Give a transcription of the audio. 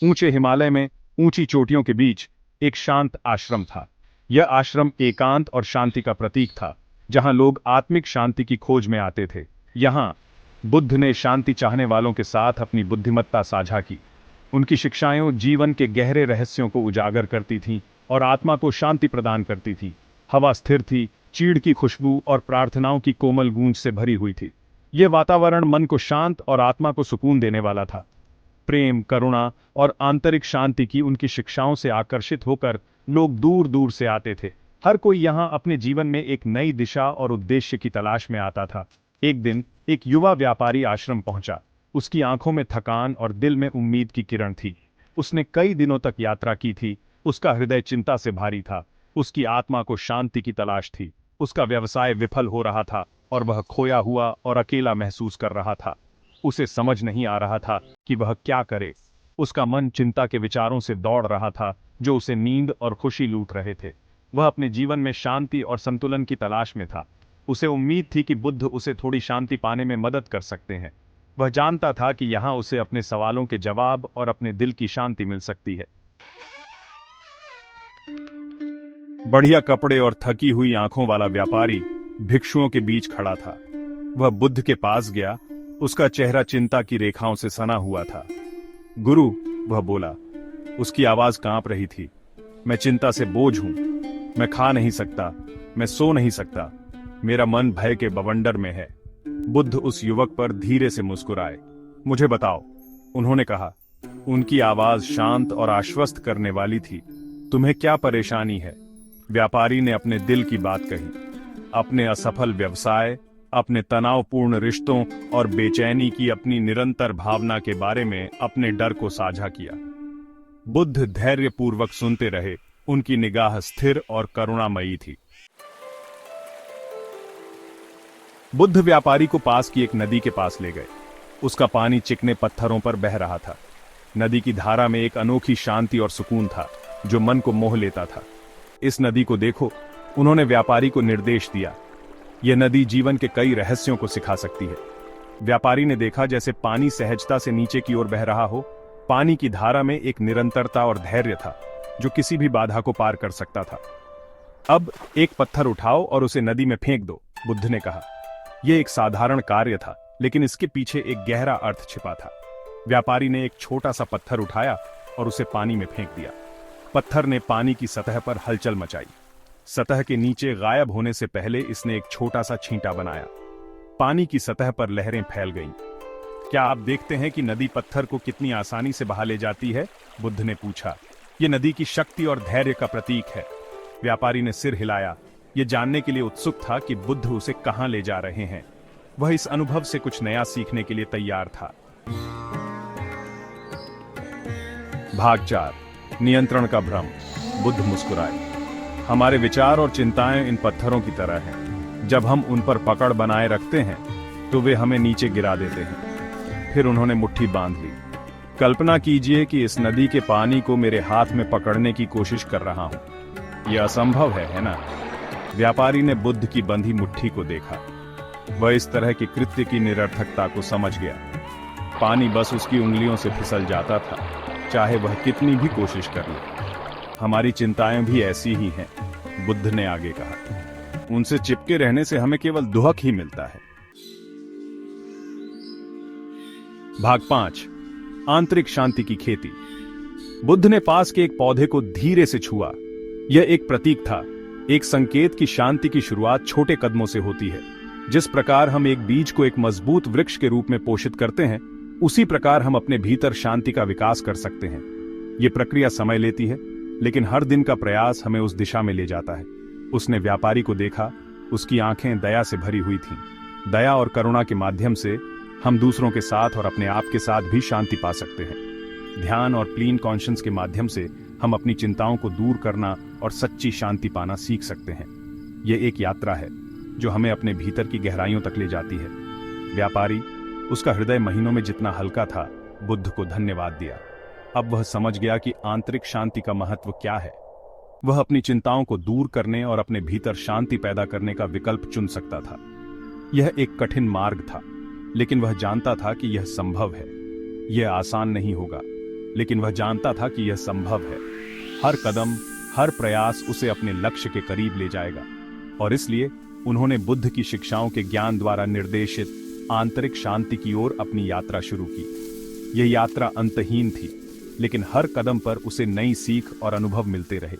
ऊंचे हिमालय में ऊंची चोटियों के बीच एक शांत आश्रम था। यह आश्रम एकांत और शांति का प्रतीक था, जहां लोग आत्मिक शांति की खोज में आते थे। यहाँ बुद्ध ने शांति चाहने वालों के साथ अपनी बुद्धिमत्ता साझा की। उनकी शिक्षाएं जीवन के गहरे रहस्यों को उजागर करती थीं और आत्मा को शांति प्रदान करती थी। हवा स्थिर थी, चीड़ की खुशबू और प्रार्थनाओं की कोमल गूंज से भरी हुई थी। यह वातावरण मन को शांत और आत्मा को सुकून देने वाला था। प्रेम, करुणा और आंतरिक शांति की उनकी शिक्षाओं से आकर्षित होकर लोग दूर दूर से आते थे। हर कोई यहाँ अपने जीवन में एक नई दिशा और उद्देश्य की तलाश में आता था। एक दिन एक युवा व्यापारी आश्रम पहुंचा। उसकी आंखों में थकान और दिल में उम्मीद की किरण थी। उसने कई दिनों तक यात्रा की थी। उसका हृदय चिंता से भारी था। उसकी आत्मा को शांति की तलाश थी। उसका व्यवसाय विफल हो रहा था और वह खोया हुआ और अकेला महसूस कर रहा था। उसे समझ नहीं आ रहा था कि वह क्या करे। उसका मन चिंता के विचारों से दौड़ रहा था, जो उसे नींद और खुशी लूट रहे थे। वह अपने जीवन में शांति और संतुलन की तलाश में था। उसे उम्मीद थी कि बुद्ध उसे थोड़ी शांति पाने में मदद कर सकते हैं। वह जानता था कि यहाँ उसे अपने सवालों के जवाब और अपने दिल की शांति मिल सकती है। बढ़िया कपड़े और थकी हुई आंखों वाला व्यापारी भिक्षुओं के बीच खड़ा था। वह बुद्ध के पास गया। उसका चेहरा चिंता की रेखाओं से सना हुआ था। गुरु, वह बोला। उसकी आवाज कांप रही थी। मैं चिंता से बोझ हूं। मैं खा नहीं सकता, मैं सो नहीं सकता। मेरा मन भय के बवंडर में है। बुद्ध उस युवक पर धीरे से मुस्कुराए। मुझे बताओ, उन्होंने कहा। उनकी आवाज शांत और आश्वस्त करने वाली थी। तुम्हें क्या परेशानी है? व्यापारी ने अपने दिल की बात कही। अपने असफल व्यवसाय, अपने तनावपूर्ण रिश्तों और बेचैनी की अपनी निरंतर भावना के बारे में अपने डर को साझा किया। बुद्ध धैर्यपूर्वक सुनते रहे। उनकी निगाह स्थिर और करुणामयी थी। बुद्ध व्यापारी को पास की एक नदी के पास ले गए। उसका पानी चिकने पत्थरों पर बह रहा था। नदी की धारा में एक अनोखी शांति और सुकून था, जो मन को मोह लेता था। इस नदी को देखो, उन्होंने व्यापारी को निर्देश दिया। यह नदी जीवन के कई रहस्यों को सिखा सकती है। व्यापारी ने देखा जैसे पानी सहजता से नीचे की ओर बह रहा हो। पानी की धारा में एक निरंतरता और धैर्य था, जो किसी भी बाधा को पार कर सकता था। अब एक पत्थर उठाओ और उसे नदी में फेंक दो, बुद्ध ने कहा। यह एक साधारण कार्य था, लेकिन इसके पीछे एक गहरा अर्थ छिपा था। व्यापारी ने एक छोटा सा पत्थर उठाया और उसे पानी में फेंक दिया। पत्थर ने पानी की सतह पर हलचल मचाई। सतह के नीचे गायब होने से पहले इसने एक छोटा सा छींटा बनाया। पानी की सतह पर लहरें फैल गईं। क्या आप देखते हैं कि नदी पत्थर को कितनी आसानी से बहा ले जाती है? बुद्ध ने पूछा। यह नदी की शक्ति और धैर्य का प्रतीक है। व्यापारी ने सिर हिलाया। यह जानने के लिए उत्सुक था कि बुद्ध उसे कहां ले जा रहे हैं। वह इस अनुभव से कुछ नया सीखने के लिए तैयार था। भाग 4, नियंत्रण का भ्रम। बुद्ध मुस्कुराए। हमारे विचार और चिंताएं इन पत्थरों की तरह हैं। जब हम उन पर पकड़ बनाए रखते हैं तो वे हमें नीचे गिरा देते हैं। फिर उन्होंने मुट्ठी बांध ली। कल्पना कीजिए कि इस नदी के पानी को मेरे हाथ में पकड़ने की कोशिश कर रहा हूं। यह असंभव है ना? व्यापारी ने बुद्ध की बंधी मुट्ठी को देखा। वह इस तरह के कृत्य की निरर्थकता को समझ गया। पानी बस उसकी उंगलियों से फिसल जाता था, चाहे वह कितनी भी कोशिश कर ले। हमारी चिंताएं भी ऐसी ही हैं, बुद्ध ने आगे कहा। उनसे चिपके रहने से हमें केवल दुहक ही मिलता है। भाग 5, आंतरिक शांति की खेती। बुद्ध ने पास के एक पौधे को धीरे से छुआ। यह एक प्रतीक था, एक संकेत कि शांति की शुरुआत छोटे कदमों से होती है। जिस प्रकार हम एक बीज को एक मजबूत वृक्ष के रूप में पोषित करते हैं, उसी प्रकार हम अपने भीतर शांति का विकास कर सकते हैं। यह प्रक्रिया समय लेती है, लेकिन हर दिन का प्रयास हमें उस दिशा में ले जाता है। उसने व्यापारी को देखा। उसकी आंखें दया से भरी हुई थीं। दया और करुणा के माध्यम से हम दूसरों के साथ और अपने आप के साथ भी शांति पा सकते हैं। ध्यान और क्लीन कॉन्शियस के माध्यम से हम अपनी चिंताओं को दूर करना और सच्ची शांति पाना सीख सकते हैं। यह एक यात्रा है जो हमें अपने भीतर की गहराइयों तक ले जाती है। व्यापारी, उसका हृदय महीनों में जितना हल्का था, बुद्ध को धन्यवाद दिया। अब वह समझ गया कि आंतरिक शांति का महत्व क्या है। वह अपनी चिंताओं को दूर करने और अपने भीतर शांति पैदा करने का विकल्प चुन सकता था। यह एक कठिन मार्ग था, लेकिन वह जानता था कि यह संभव है। यह आसान नहीं होगा, लेकिन वह जानता था कि यह संभव है। हर कदम, हर प्रयास उसे अपने लक्ष्य के करीब ले जाएगा, और इसलिए उन्होंने बुद्ध की शिक्षाओं के ज्ञान द्वारा निर्देशित आंतरिक शांति की ओर अपनी यात्रा शुरू की। यह यात्रा अंतहीन थी, लेकिन हर कदम पर उसे नई सीख और अनुभव मिलते रहे।